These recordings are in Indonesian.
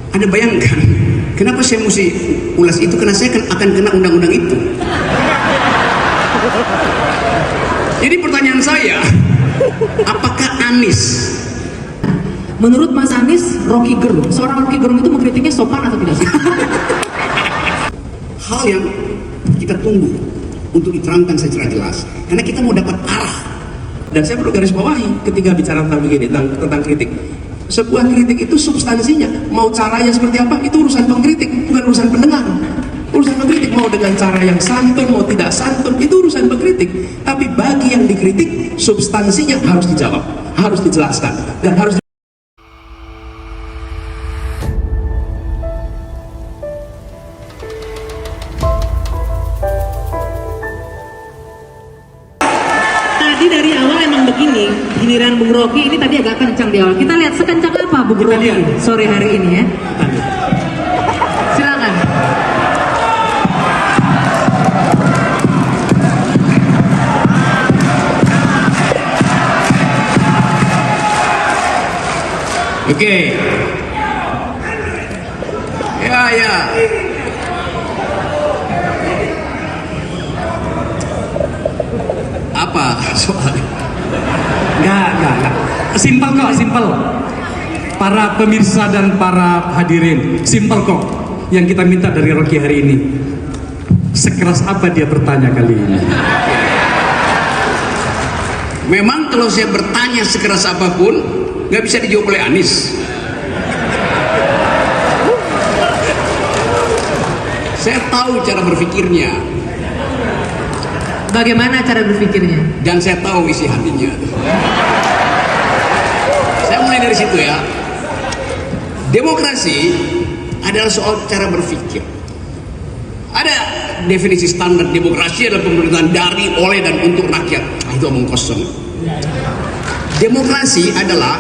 Anda bayangkan, kenapa saya mesti ulas itu? Karena saya akan kena undang-undang itu. Jadi pertanyaan saya, apakah Anies, menurut Mas Anies, Rocky Gerung, seorang Rocky Gerung itu mengkritiknya sopan atau tidak sih? hal yang kita tunggu untuk diterangkan secara jelas, karena kita mau dapat arah. Dan saya perlu garis bawahi ketika bicara tentang begini, tentang kritik. Sebuah kritik itu substansinya, mau caranya seperti apa, itu urusan pengkritik, bukan urusan pendengar. Urusan pengkritik mau dengan cara yang santun, mau tidak santun, itu urusan pengkritik. Tapi bagi yang dikritik, substansinya harus dijawab, harus dijelaskan, dan harus Dari awal emang begini, giliran Bung Rocky ini tadi agak kencang di awal. Kita lihat sekencang apa Bung Rocky sore hari ini ya. Silakan. Oke. Ya. Apa soalnya? Enggak. Simpel kok, simpel. Para pemirsa dan para hadirin, simpel kok. Yang kita minta dari Rocky hari ini, sekeras apa dia bertanya kali ini? Memang kalau saya bertanya sekeras apapun, nggak bisa dijawab oleh Anies. Saya tahu cara berpikirnya. Bagaimana cara berpikirnya? Dan saya tahu isi hatinya. Saya mulai dari situ ya. Demokrasi adalah soal cara berpikir. Ada definisi standar demokrasi adalah pemerintahan dari, oleh, dan untuk rakyat. Itu omong kosong. Demokrasi adalah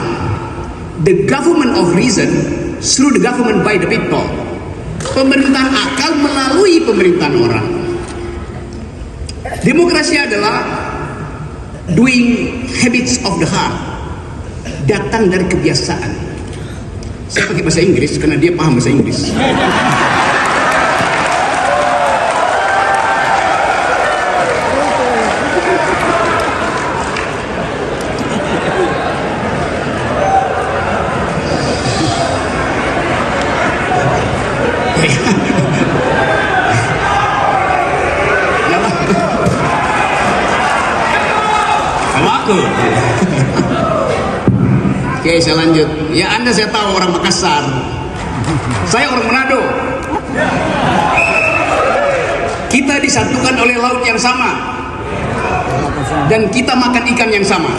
the government of reason through the government by the people. Pemerintahan akal melalui pemerintahan orang. Demokrasi adalah doing habits of the heart, datang dari kebiasaan. Saya pakai bahasa Inggris karena dia paham bahasa Inggris. Oke, saya lanjut. Ya, Anda saya tahu orang Makassar. Saya orang Manado. Kita disatukan oleh laut yang sama. Dan kita makan ikan yang sama.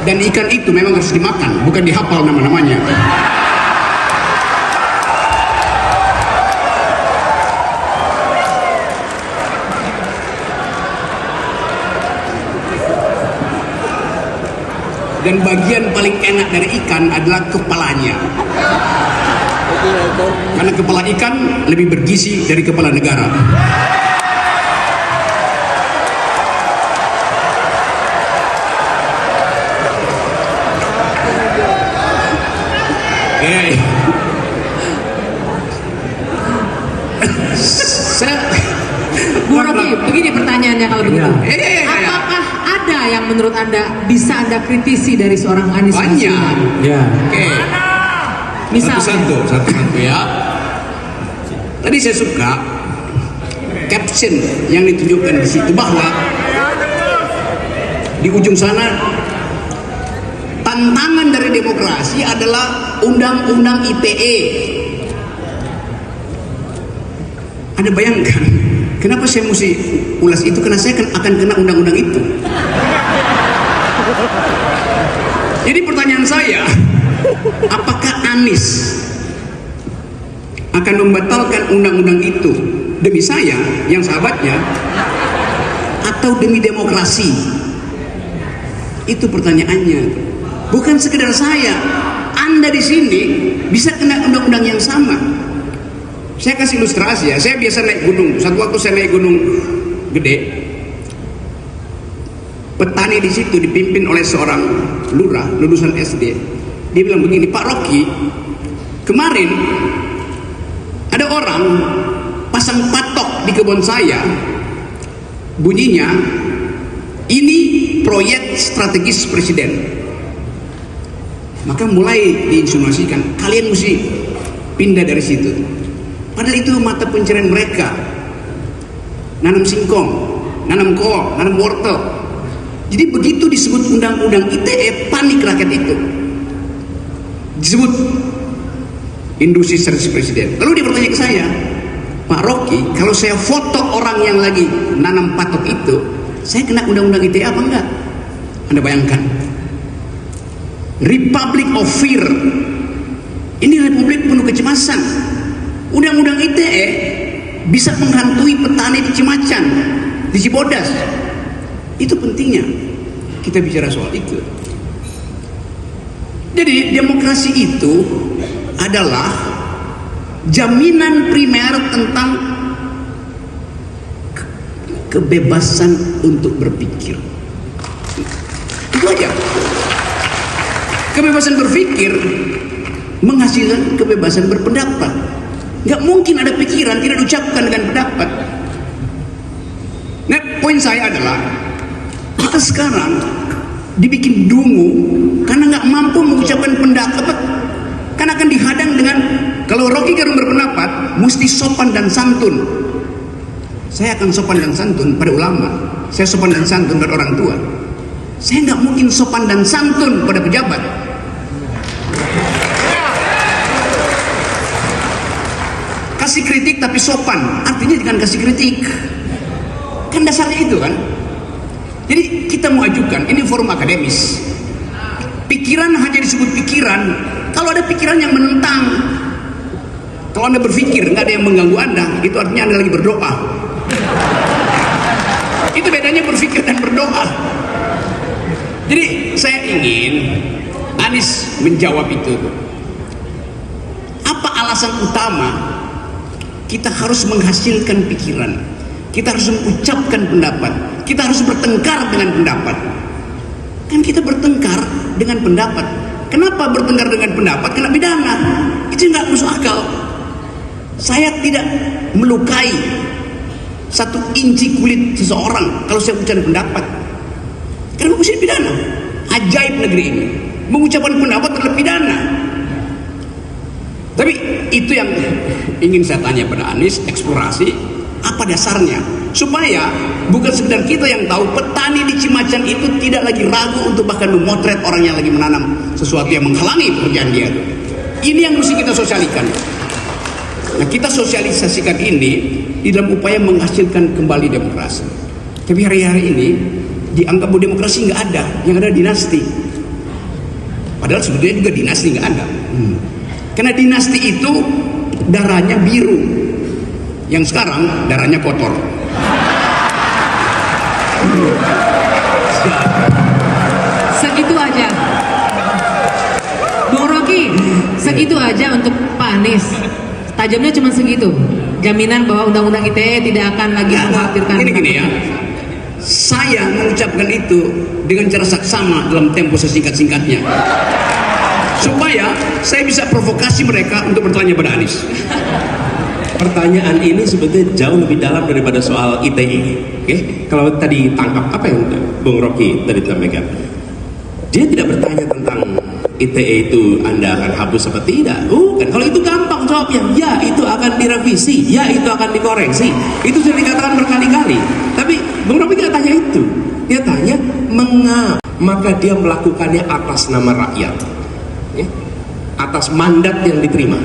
Dan ikan itu memang harus dimakan, bukan dihafal nama-namanya. Dan bagian paling enak dari ikan adalah kepalanya. Karena kepala ikan lebih bergizi dari kepala negara. Bu Rocky, begini pertanyaannya kalau begitu. Apakah ada yang menurut Anda bisa Anda kritisi dari seorang Anies Baswedan? Banyak. Ya. Oke. Misalnya. Satu-satu ya. Tadi saya suka caption yang ditunjukkan di situ bahwa di ujung sana tantangan dari demokrasi adalah undang-undang ITE. Anda bayangkan, kenapa saya mesti ulas itu? Karena saya akan kena undang-undang itu. Jadi pertanyaan saya, apakah Anies akan membatalkan undang-undang itu demi saya, yang sahabatnya, atau demi demokrasi? Itu pertanyaannya. Bukan sekedar saya, Anda di sini bisa kena undang-undang yang sama. Saya kasih ilustrasi ya. Saya biasa naik gunung. Satu waktu saya naik gunung gede. Petani di situ dipimpin oleh seorang lurah, lulusan SD. Dia bilang begini, Pak Rocky, kemarin ada orang pasang patok di kebun saya, bunyinya, ini proyek strategis presiden. Maka mulai diinsinuasikan, kalian mesti pindah dari situ. Padahal itu mata pencarian mereka. Nanam singkong, nanam kol, nanam wortel. Jadi begitu disebut undang-undang ITE, panik rakyat itu. Disebut industri strategis presiden. Lalu dia bertanya ke saya, Pak Rocky, kalau saya foto orang yang lagi nanam patok itu, saya kena undang-undang ITE apa enggak? Anda bayangkan, Republic of Fear. Ini republik penuh kecemasan. Undang-undang ITE bisa menghantui petani di Cimacan, di Cibodas. Itu pentingnya kita bicara soal itu. Jadi demokrasi itu adalah jaminan primer tentang kebebasan untuk berpikir. Itu aja. Kebebasan berpikir menghasilkan kebebasan berpendapat. Nggak mungkin ada pikiran tidak diucapkan dengan pendapat. Nah, poin saya adalah kita sekarang dibikin dungu karena nggak mampu mengucapkan pendapat, karena akan dihadang dengan, kalau Rocky Gerung berpendapat mesti sopan dan santun. Saya akan sopan dan santun pada ulama, saya sopan dan santun pada orang tua. Saya nggak mungkin sopan dan santun pada pejabat. Kasih kritik tapi sopan, artinya jangan kasih kritik. Kan dasarnya itu kan. Jadi kita mau ajukan, ini forum akademis. Pikiran hanya disebut pikiran kalau ada pikiran yang menentang. Kalau Anda berpikir nggak ada yang mengganggu Anda, itu artinya Anda lagi berdoa. Itu bedanya berpikir dan berdoa. Jadi saya ingin Anies menjawab itu. Apa alasan utama kita harus menghasilkan pikiran, kita harus mengucapkan pendapat, kita harus bertengkar dengan pendapat? Kan kita bertengkar dengan pendapat. Kenapa bertengkar dengan pendapat? Kena pidana. Itu nggak masuk akal. Saya tidak melukai 1 inci kulit seseorang kalau saya ucapkan pendapat. Karena mesti pidana. Ajaib negeri ini. Mengucapkan pendapat adalah pidana. Tapi itu yang ingin saya tanya pada Anies, eksplorasi apa dasarnya, supaya bukan sekedar kita yang tahu, petani di Cimacan itu tidak lagi ragu untuk bahkan memotret orang yang lagi menanam sesuatu yang menghalangi pekerjaan dia. Ini yang mesti kita sosialisasikan. Nah, kita sosialisasikan ini di dalam upaya menghasilkan kembali demokrasi. Tapi hari-hari ini dianggap bahwa demokrasi nggak ada, yang ada dinasti. Padahal sebetulnya juga dinasti nggak ada. Karena dinasti itu darahnya biru, yang sekarang darahnya kotor. Segitu aja, Bung Rocky, segitu aja untuk Pak Anies. Tajamnya cuma segitu. Jaminan bahwa undang-undang ITE tidak akan lagi mengkhawatirkan. Gini ya, saya mengucapkan itu dengan cara saksama dalam tempo sesingkat-singkatnya, supaya saya bisa provokasi mereka untuk bertanya pada Anies. Pertanyaan ini sebetulnya jauh lebih dalam daripada soal ITE. Oke, kalau tadi tangkap apa yang Bung Rocky tadi sampaikan, dia tidak bertanya tentang ITE itu Anda akan hapus apa tidak. Kan kalau itu gampang jawabnya, ya itu akan direvisi, ya itu akan dikoreksi. Itu sudah dikatakan berkali-kali. Tapi Bung Rocky tidak tanya itu. Dia tanya mengapa, maka dia melakukannya atas nama rakyat, atas mandat yang diterima.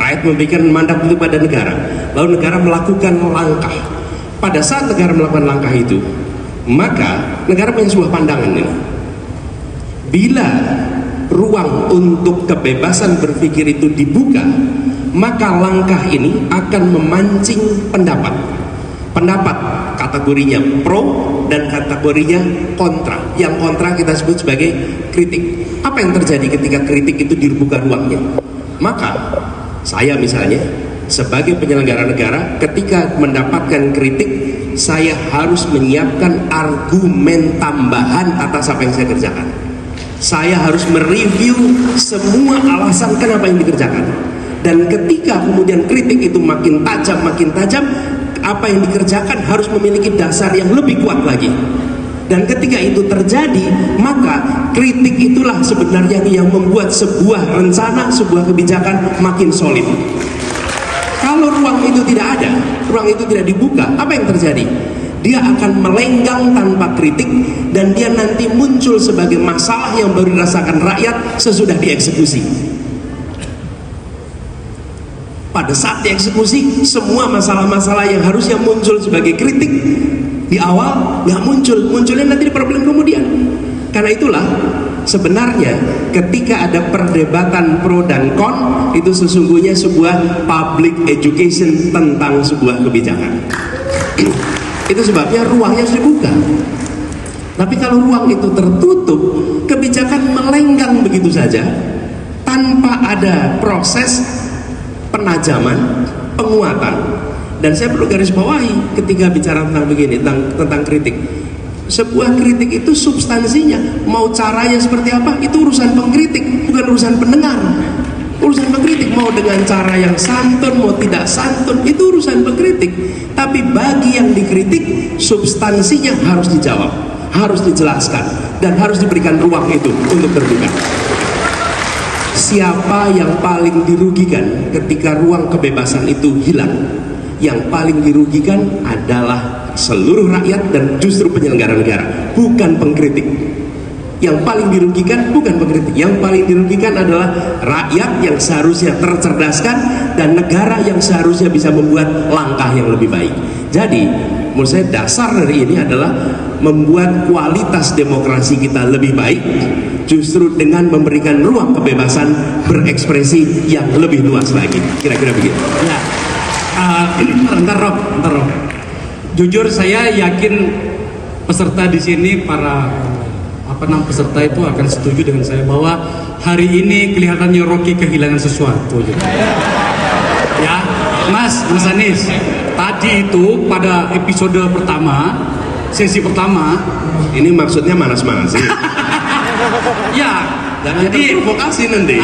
Rakyat memberikan mandat itu pada negara, lalu negara melakukan langkah. Pada saat negara melakukan langkah itu, maka negara punya sebuah pandangan ini. Bila ruang untuk kebebasan berpikir itu dibuka, maka langkah ini akan memancing pendapat. Pendapat kategorinya pro dan kategorinya kontra. Yang kontra kita sebut sebagai kritik. Apa yang terjadi ketika kritik itu dibuka ruangnya? Maka saya misalnya sebagai penyelenggara negara, ketika mendapatkan kritik, saya harus menyiapkan argumen tambahan atas apa yang saya kerjakan. Saya harus mereview semua alasan kenapa yang dikerjakan. Dan ketika kemudian kritik itu makin tajam, apa yang dikerjakan harus memiliki dasar yang lebih kuat lagi. Dan ketika itu terjadi, maka kritik itulah sebenarnya yang membuat sebuah rencana, sebuah kebijakan makin solid. Kalau ruang itu tidak ada, ruang itu tidak dibuka, apa yang terjadi? Dia akan melenggang tanpa kritik, dan dia nanti muncul sebagai masalah yang baru dirasakan rakyat sesudah dieksekusi. Pada saat dieksekusi, semua masalah-masalah yang harusnya muncul sebagai kritik di awal nggak muncul, munculnya nanti di problem kemudian. Karena itulah sebenarnya ketika ada perdebatan pro dan kon, itu sesungguhnya sebuah public education tentang sebuah kebijakan. Itu sebabnya ruangnya harus dibuka. Tapi kalau ruang itu tertutup, kebijakan melenggang begitu saja tanpa ada proses penajaman, penguatan. Dan saya perlu garis bawahi ketika bicara tentang begini, tentang kritik. Sebuah kritik itu substansinya, mau caranya seperti apa, itu urusan pengkritik, bukan urusan pendengar. Urusan pengkritik mau dengan cara yang santun, mau tidak santun, itu urusan pengkritik. Tapi bagi yang dikritik, substansinya harus dijawab, harus dijelaskan, dan harus diberikan ruang itu untuk terbuka. Siapa yang paling dirugikan ketika ruang kebebasan itu hilang? Yang paling dirugikan adalah seluruh rakyat dan justru penyelenggara negara, bukan pengkritik. Yang paling dirugikan bukan pengkritik, yang paling dirugikan adalah rakyat yang seharusnya tercerdaskan dan negara yang seharusnya bisa membuat langkah yang lebih baik. Jadi menurut saya dasar dari ini adalah membuat kualitas demokrasi kita lebih baik justru dengan memberikan ruang kebebasan berekspresi yang lebih luas lagi. Kira-kira begitu. Ya, bentar Rob. Jujur saya yakin peserta di sini, para peserta itu akan setuju dengan saya bahwa hari ini kelihatannya Rocky kehilangan sesuatu. Ya, Mas Anies, tadi itu pada episode pertama, sesi pertama, ini maksudnya manas-manasin. Ya, jadi provokasi nanti.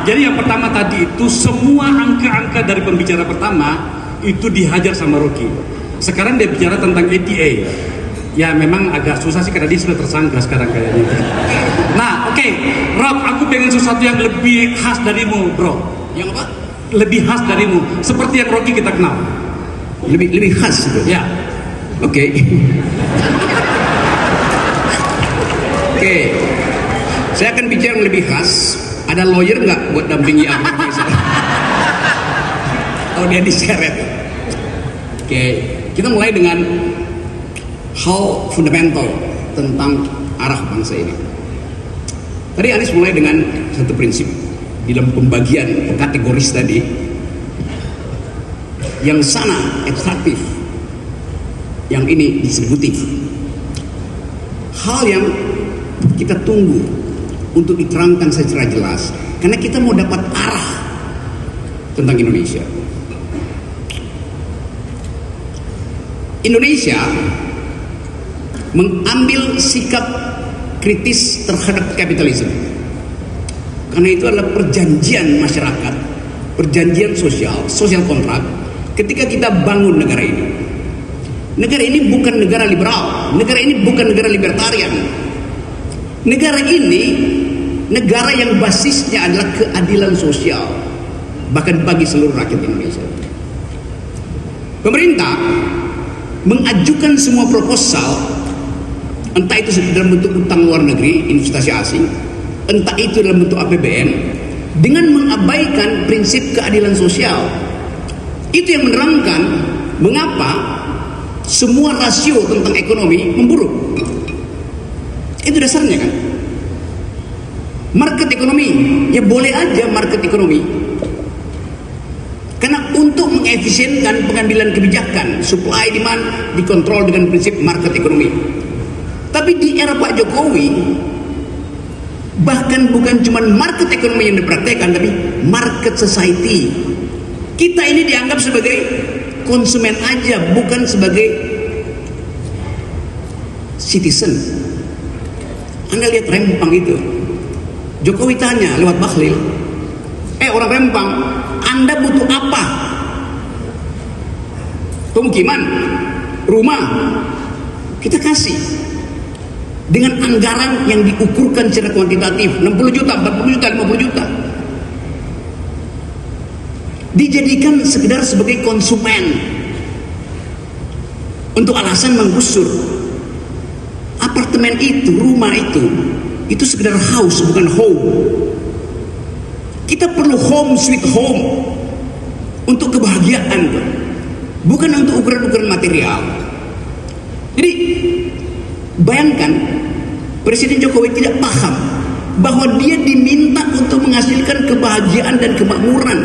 Jadi yang pertama tadi itu semua angka-angka dari pembicara pertama itu dihajar sama Rocky. Sekarang dia bicara tentang ATA. Ya memang agak susah sih karena dia sudah tersangka sekarang kayaknya. Nah, oke, Rob, aku pengen sesuatu yang lebih khas darimu, bro. Yang apa? Lebih khas darimu, seperti yang Rocky kita kenal. Lebih khas itu. Ya. Oke. Oke. Saya akan bicara yang lebih khas. Ada lawyer nggak buat dampingi aku? Kalau dia diseret. Oke. Kita mulai dengan hal fundamental tentang arah bangsa ini. Tadi Anies mulai dengan satu prinsip di dalam pembagian kategoris tadi. Yang sana ekstraktif, yang ini distributif. Hal yang kita tunggu untuk diterangkan secara jelas, karena kita mau dapat arah tentang Indonesia. Indonesia mengambil sikap kritis terhadap kapitalisme, karena itu adalah perjanjian masyarakat, perjanjian social kontrak ketika kita bangun negara ini. Negara ini bukan negara liberal, negara ini bukan negara libertarian. Negara ini negara yang basisnya adalah keadilan sosial, bahkan bagi seluruh rakyat Indonesia. Pemerintah mengajukan semua proposal, entah itu dalam bentuk utang luar negeri, investasi asing, entah itu dalam bentuk APBN, dengan mengabaikan prinsip keadilan sosial. Itu yang menerangkan mengapa semua rasio tentang ekonomi memburuk. Itu dasarnya kan. Market ekonomi, ya boleh aja market ekonomi. Karena untuk mengefisienkan pengambilan kebijakan, supply demand dikontrol dengan prinsip market ekonomi. Tapi di era Pak Jokowi, bahkan bukan cuma market ekonomi yang dipraktekkan, tapi market society. Kita ini dianggap sebagai konsumen aja, bukan sebagai citizen. Anda lihat Rempang itu, Jokowi tanya lewat Bahlil, orang Rempang, Anda butuh apa? Pemukiman, rumah, kita kasih dengan anggaran yang diukurkan secara kuantitatif, 60 juta, 40 juta, 50 juta. Dijadikan sekedar sebagai konsumen untuk alasan menggusur. Apartemen itu, rumah itu sekedar house, bukan home. Kita perlu home sweet home untuk kebahagiaan, bukan untuk ukuran-ukuran material. Jadi bayangkan, Presiden Jokowi tidak paham bahwa dia diminta untuk menghasilkan kebahagiaan dan kemakmuran,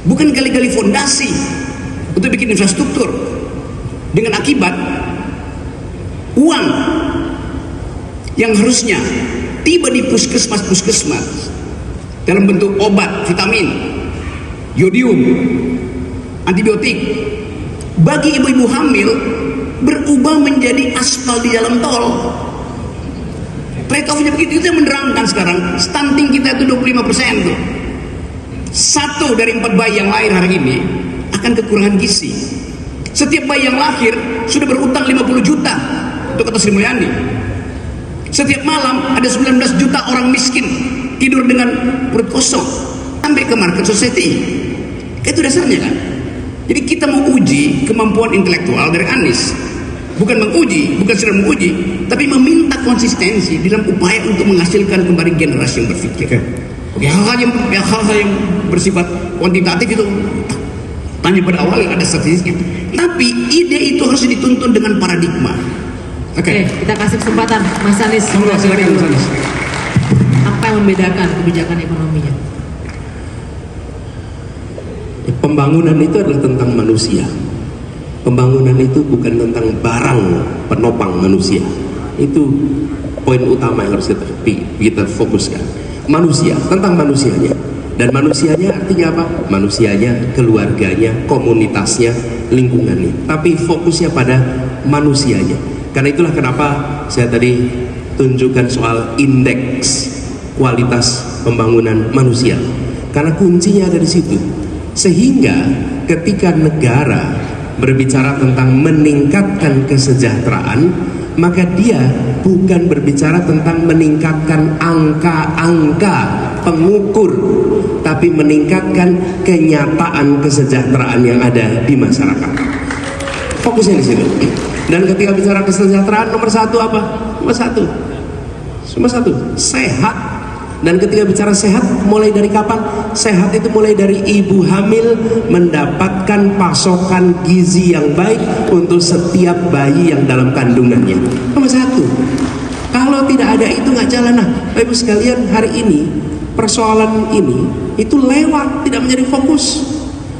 bukan gali-gali fondasi untuk bikin infrastruktur, dengan akibat uang yang harusnya tiba di puskesmas dalam bentuk obat, vitamin, yodium, antibiotik, bagi ibu-ibu hamil berubah menjadi aspal di jalan tol. Trade-off-nya begitu. Itu yang menerangkan sekarang stunting kita itu 25% tuh. 1 dari 4 bayi yang lahir hari ini akan kekurangan gizi. Setiap bayi yang lahir sudah berutang 50 juta untuk kata Sri Mulyani. Setiap malam ada 19 juta orang miskin tidur dengan perut kosong. Sampai ke market society. Itu dasarnya kan. Jadi kita mau uji kemampuan intelektual dari Anies, bukan sedang menguji, tapi meminta konsistensi dalam upaya untuk menghasilkan kembali generasi yang berpikir. Hal-hal yang bersifat kuantitatif itu tanya pada awal yang ada statistiknya. Tapi ide itu harus dituntun dengan paradigma. Oke, kita kasih kesempatan Mas Anies. Silakan Mas Anies. Apa yang membedakan kebijakan ekonominya? Pembangunan itu adalah tentang manusia. Pembangunan itu bukan tentang barang penopang manusia. Itu poin utama yang harus kita fokuskan. Manusia, tentang manusianya. Dan manusianya artinya apa? Manusianya, keluarganya, komunitasnya, lingkungannya. Tapi fokusnya pada manusianya. Karena itulah kenapa saya tadi tunjukkan soal indeks kualitas pembangunan manusia. Karena kuncinya ada di situ. Sehingga ketika negara berbicara tentang meningkatkan kesejahteraan, maka dia bukan berbicara tentang meningkatkan angka-angka pengukur, tapi meningkatkan kenyataan kesejahteraan yang ada di masyarakat. Fokusnya di situ. Dan ketika bicara kesejahteraan, nomor 1 apa? Nomor satu sehat. Dan ketika bicara sehat, mulai dari kapan? Sehat itu mulai dari ibu hamil mendapatkan pasokan gizi yang baik untuk setiap bayi yang dalam kandungannya. Nomor 1. Kalau tidak ada itu nggak jalan. Nah, Ibu sekalian, hari ini persoalan ini itu lewat, tidak menjadi fokus.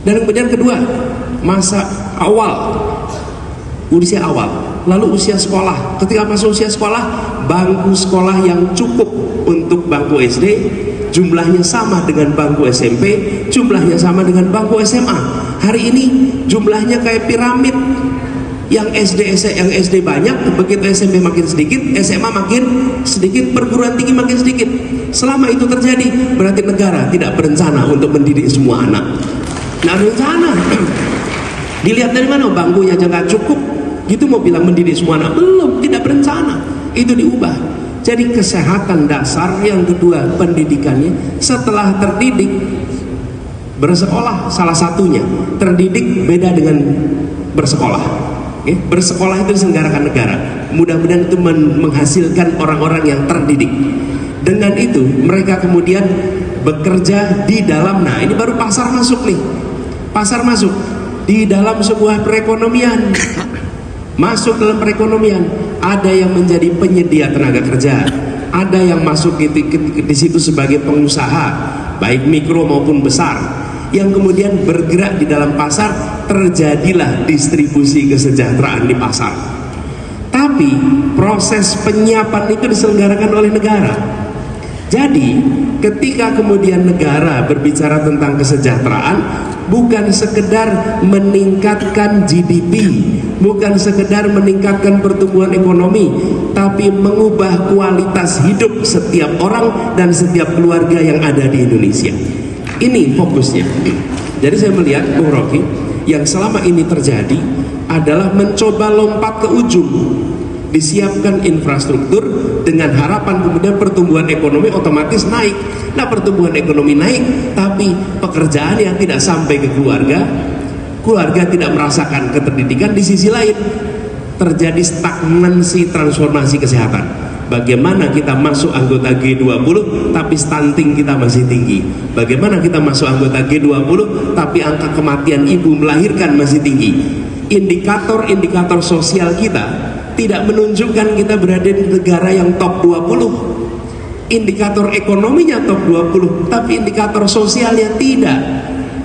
Dan kemudian kedua, masa awal, usia awal. Lalu usia sekolah. Ketika masuk usia sekolah, bangku sekolah yang cukup untuk bangku SD jumlahnya sama dengan bangku SMP, jumlahnya sama dengan bangku SMA. Hari ini jumlahnya kayak piramid. Yang SD banyak, begitu SMP makin sedikit, SMA makin sedikit, perguruan tinggi makin sedikit. Selama itu terjadi, berarti negara tidak berencana untuk mendidik semua anak. Nah, rencana. Dilihat dari mana? Bangkunya aja nggak cukup. Gitu mau bilang mendidik semua anak? Belum, tidak berencana. Itu diubah. Jadi kesehatan dasar, yang kedua pendidikannya. Setelah terdidik, bersekolah salah satunya. Terdidik beda dengan bersekolah. Bersekolah itu diselenggarakan negara. Mudah-mudahan itu menghasilkan orang-orang yang terdidik. Dengan itu mereka kemudian bekerja di dalam. Nah, ini baru pasar masuk nih. Pasar masuk di dalam sebuah perekonomian. Masuk dalam perekonomian, ada yang menjadi penyedia tenaga kerja, ada yang masuk di situ sebagai pengusaha, baik mikro maupun besar, yang kemudian bergerak di dalam pasar. Terjadilah distribusi kesejahteraan di pasar. Tapi proses penyiapan itu diselenggarakan oleh negara. Jadi ketika kemudian negara berbicara tentang kesejahteraan, bukan sekedar meningkatkan GDP, bukan sekedar meningkatkan pertumbuhan ekonomi, tapi mengubah kualitas hidup setiap orang dan setiap keluarga yang ada di Indonesia. Ini fokusnya. Jadi saya melihat, Bung Rocky, yang selama ini terjadi adalah mencoba lompat ke ujung. Disiapkan infrastruktur dengan harapan kemudian pertumbuhan ekonomi otomatis naik. Nah, pertumbuhan ekonomi naik, tapi pekerjaan yang tidak sampai ke keluarga, keluarga tidak merasakan keterdidikan. Di sisi lain terjadi stagnansi transformasi kesehatan. Bagaimana kita masuk anggota G20 tapi stunting kita masih tinggi? Bagaimana kita masuk anggota G20 tapi angka kematian ibu melahirkan masih tinggi? Indikator-indikator sosial kita tidak menunjukkan kita berada di negara yang top 20. Indikator ekonominya top 20, tapi indikator sosialnya tidak.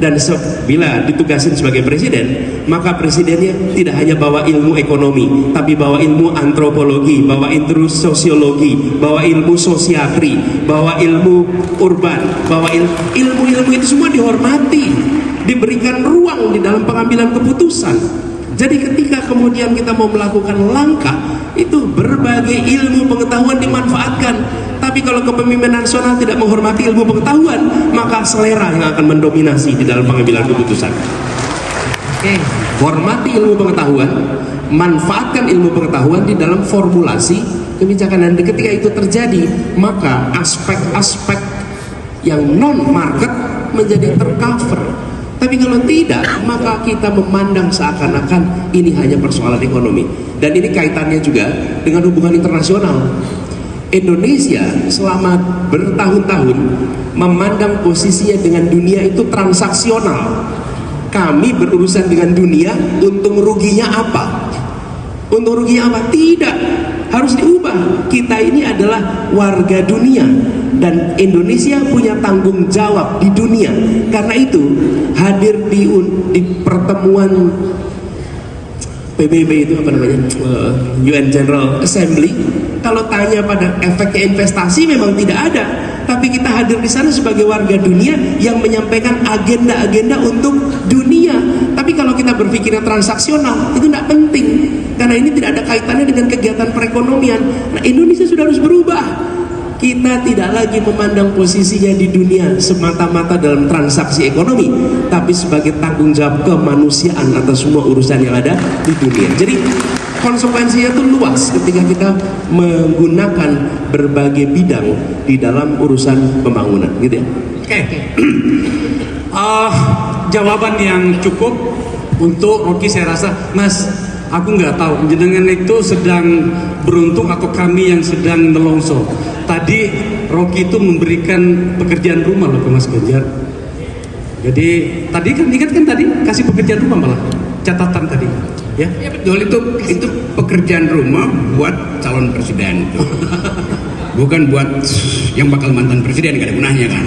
Dan bila ditugasin sebagai presiden, maka presidennya tidak hanya bawa ilmu ekonomi, tapi bawa ilmu antropologi, bawa ilmu sosiologi, bawa ilmu sosiatri, bawa ilmu urban, bawa ilmu-ilmu itu semua dihormati, diberikan ruang di dalam pengambilan keputusan. Jadi ketika kemudian kita mau melakukan langkah, itu berbagai ilmu pengetahuan dimanfaatkan. Tapi kalau kepemimpinan nasional tidak menghormati ilmu pengetahuan, maka selera yang akan mendominasi di dalam pengambilan keputusan. Hormati ilmu pengetahuan, manfaatkan ilmu pengetahuan di dalam formulasi kebijakan. Dan ketika itu terjadi, maka aspek-aspek yang non-market menjadi tercover. Tapi kalau tidak, maka kita memandang seakan-akan ini hanya persoalan ekonomi. Dan ini kaitannya juga dengan hubungan internasional. Indonesia selama bertahun-tahun memandang posisinya dengan dunia itu transaksional. Kami berurusan dengan dunia, untung ruginya apa? Untung ruginya apa? Tidak. Harus diubah. Kita ini adalah warga dunia dan Indonesia punya tanggung jawab di dunia. Karena itu hadir di pertemuan PBB itu apa namanya, UN General Assembly, kalau tanya pada efeknya investasi memang tidak ada, tapi kita hadir di sana sebagai warga dunia yang menyampaikan agenda-agenda untuk dunia. Tapi kalau kita berpikirnya transaksional, itu tidak penting karena ini tidak ada kaitannya dengan kegiatan perekonomian. Nah, Indonesia sudah harus berubah. Kita tidak lagi memandang posisinya di dunia semata-mata dalam transaksi ekonomi, tapi sebagai tanggung jawab kemanusiaan atas semua urusan yang ada di dunia. Jadi konsekuensinya itu luas ketika kita menggunakan berbagai bidang di dalam urusan pembangunan, gitu ya. Oke. Jawaban yang cukup untuk Rocky, saya rasa, Mas. Aku nggak tahu jenengan itu sedang beruntung atau kami yang sedang melongso. Tadi Rocky itu memberikan pekerjaan rumah loh ke Mas Ganjar. Jadi tadi kan ingat kan tadi kasih pekerjaan rumah malah catatan tadi, ya? Ya betul, itu pekerjaan rumah buat calon presiden itu. Bukan buat yang bakal mantan presiden, gak ada gunanya kan.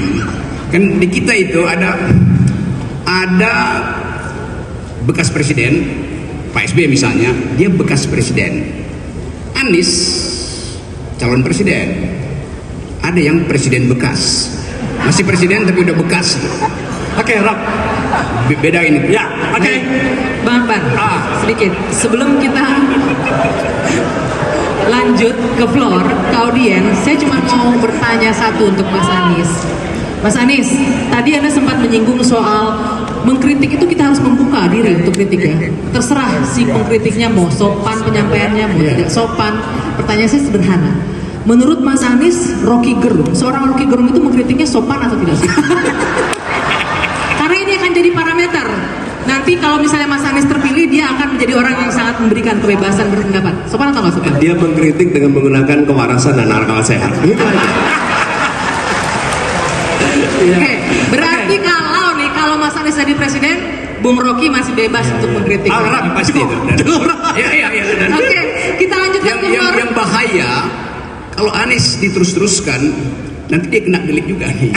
Kan di kita itu ada bekas presiden. Pak SBY misalnya, dia bekas presiden. Anies calon presiden. Ada yang presiden bekas, masih presiden tapi udah bekas. Oke, Rob. Beda ini. Ya, oke. Bang, sedikit sebelum kita lanjut ke floor, ke audiens, saya cuma mau bertanya satu untuk Mas Anies. Mas Anies, tadi Anda sempat menyinggung soal mengkritik itu kita harus membuka diri untuk kritik ya. Terserah si pengkritiknya mau sopan penyampaiannya, mau tidak sopan. Pertanyaan saya sederhana. Menurut Mas Anies, Rocky Gerung, seorang Rocky Gerung itu mengkritiknya sopan atau tidak sih? Karena ini akan jadi parameter. Nanti kalau misalnya Mas Anies terpilih, dia akan menjadi orang yang sangat memberikan kebebasan berpendapat. Sopan atau nggak sopan? Dia mengkritik dengan menggunakan kewarasan dan akal sehat. Oke, berarti kalau Mas Anies jadi presiden, Bung Rocky masih bebas untuk mengkritik. Pasti itu. Ya. Oke, kita lanjutkan ke floor. Yang bahaya kalau Anies diterus-teruskan, nanti dia kena delik juga nih.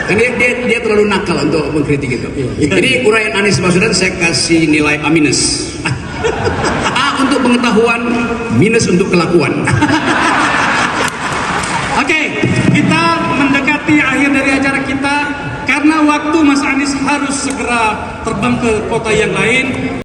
Karena dia terlalu nakal untuk mengkritik itu. Jadi uraian Anies Baswedan saya kasih nilai A-. A untuk pengetahuan, minus untuk kelakuan. Oke, kita mendekati akhir harus segera terbang ke kota yang lain.